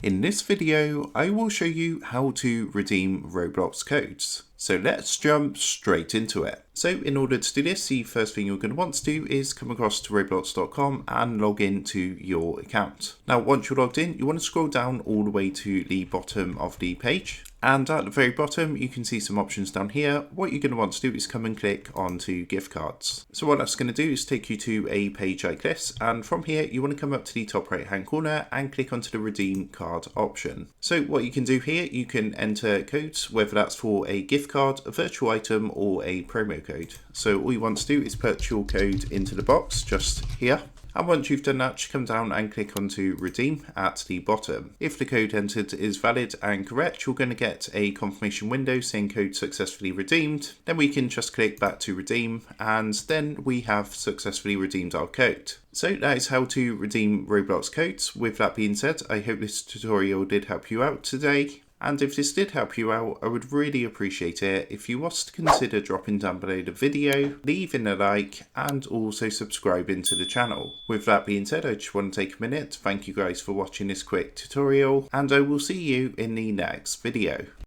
In this video, I will show you how to redeem Roblox codes. So let's jump straight into it. So in order to do this, the first thing you're going to want to do is come across to roblox.com and log into your account. Now, once you're logged in, you want to scroll down all the way to the bottom of the page. And at the very bottom, you can see some options down here. What you're going to want to do is come and click onto gift cards. So what that's going to do is take you to a page like this. And from here, you want to come up to the top right hand corner and click onto the redeem card option. So what you can do here, you can enter codes, whether that's for a gift card, a virtual item, or a promo code. So all you want to do is put your code into the box just here. And once you've done that, just come down and click onto redeem at the bottom. If the code entered is valid and correct, you're going to get a confirmation window saying code successfully redeemed. Then we can just click back to redeem, and then we have successfully redeemed our code. So that is how to redeem Roblox codes. With that being said, I hope this tutorial did help you out today. And if this did help you out, I would really appreciate it if you was to consider dropping down below the video, leaving a like, and also subscribing to the channel. With that being said, I just want to take a minute to thank you guys for watching this quick tutorial, and I will see you in the next video.